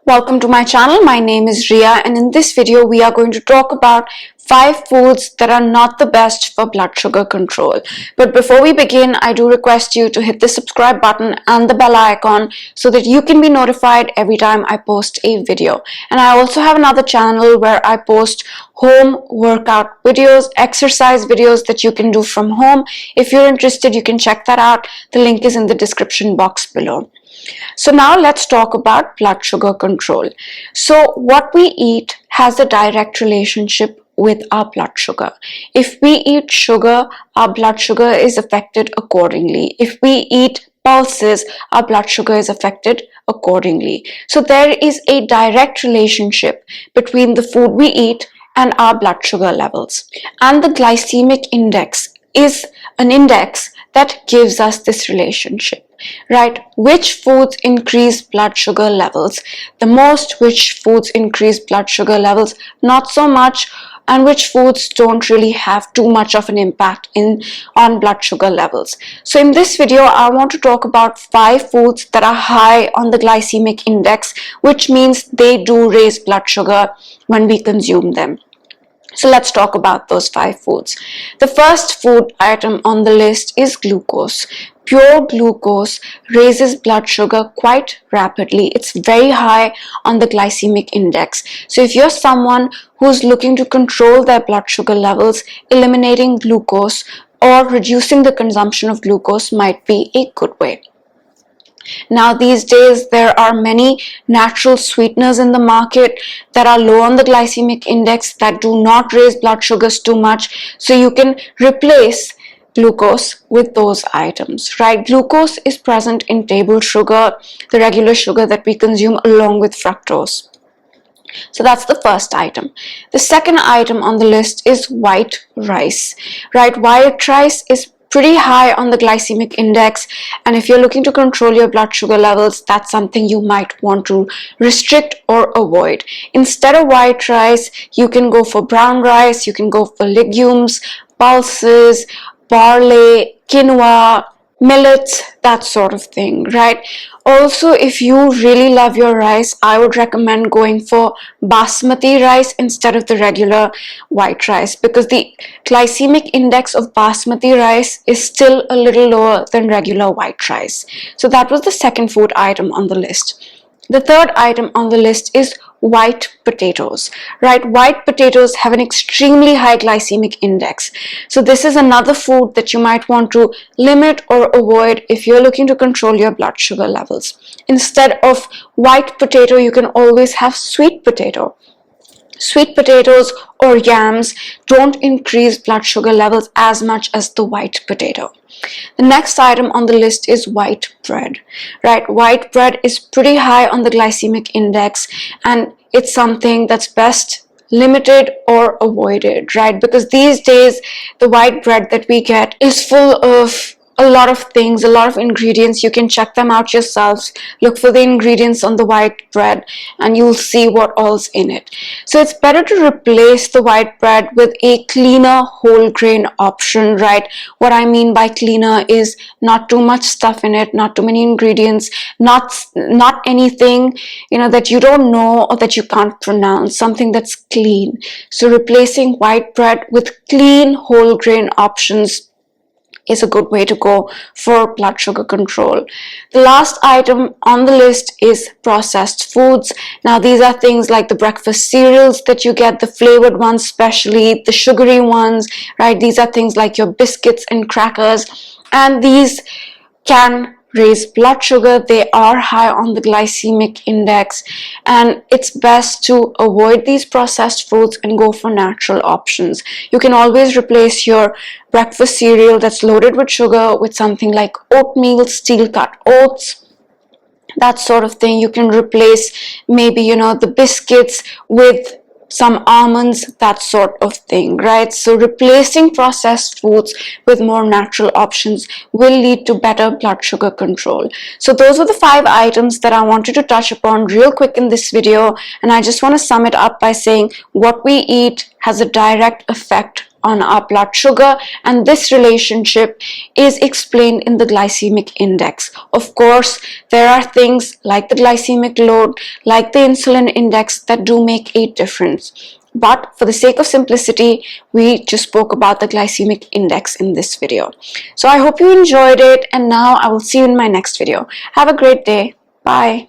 Welcome to my channel. My name is Ria, and in this video we are going to talk about 5 foods that are not the best for blood sugar control. But before we begin, I do request you to hit the subscribe button and the bell icon so that you can be notified every time I post a video. And I also have another channel where I post home workout videos, exercise videos that you can do from home. If you're interested, you can check that out. The link is in the description box below. So now let's talk about blood sugar control. So what we eat has a direct relationship with our blood sugar. If we eat sugar, our blood sugar is affected accordingly. If we eat pulses, our blood sugar is affected accordingly. So there is a direct relationship between the food we eat and our blood sugar levels. And the glycemic index is an index that gives us this relationship. Right? Which foods increase blood sugar levels the most, which foods increase blood sugar levels not so much, and which foods don't really have too much of an impact on blood sugar levels. So in this video, I want to talk about 5 foods that are high on the glycemic index, which means they do raise blood sugar when we consume them. So let's talk about those 5 foods. The first food item on the list is glucose. Pure glucose raises blood sugar quite rapidly. It's very high on the glycemic index. So if you're someone who's looking to control their blood sugar levels, eliminating glucose or reducing the consumption of glucose might be a good way. Now these days there are many natural sweeteners in the market that are low on the glycemic index that do not raise blood sugars too much, so you can replace glucose with those items, right? Glucose is present in table sugar, the regular sugar that we consume, along with fructose. So that's the first item. The second item on the list is white rice, right? White rice is pretty high on the glycemic index, and if you're looking to control your blood sugar levels, that's something you might want to restrict or avoid. Instead of white rice, you can go for brown rice, you can go for legumes, pulses, barley, quinoa, millets, that sort of thing, right? Also, if you really love your rice, I would recommend going for basmati rice instead of the regular white rice, because the glycemic index of basmati rice is still a little lower than regular white rice. So that was the second food item on the list. The third item on the list is white potatoes, right? White potatoes have an extremely high glycemic index. So this is another food that you might want to limit or avoid if you're looking to control your blood sugar levels. Instead of white potato, you can always have sweet potato. Sweet potatoes or yams don't increase blood sugar levels as much as the white potato. The next item on the list is white bread, right? White bread is pretty high on the glycemic index, and it's something that's best limited or avoided, right? Because these days the white bread that we get is full of a lot of things, a lot of ingredients. You can check them out yourselves. Look for the ingredients on the white bread and you'll see what all's in it. So it's better to replace the white bread with a cleaner whole grain option, right? What I mean by cleaner is not too much stuff in it, not too many ingredients, not anything, that you don't know or that you can't pronounce, something that's clean. So replacing white bread with clean whole grain options is a good way to go for blood sugar control. The last item on the list is processed foods. Now these are things like the breakfast cereals that you get, the flavored ones especially, the sugary ones, right? These are things like your biscuits and crackers, and these can raise blood sugar. They are high on the glycemic index, and it's best to avoid these processed foods and go for natural options. You can always replace your breakfast cereal that's loaded with sugar with something like oatmeal, steel cut oats, that sort of thing. You can replace maybe the biscuits with some almonds, that sort of thing, right? So replacing processed foods with more natural options will lead to better blood sugar control. So those are the 5 items that I wanted to touch upon real quick in this video, and I just want to sum it up by saying what we eat has a direct effect on our blood sugar, and this relationship is explained in the glycemic index. Of course, there are things like the glycemic load, like the insulin index, that do make a difference. But for the sake of simplicity, we just spoke about the glycemic index in this video. So I hope you enjoyed it, and now I will see you in my next video. Have a great day. Bye.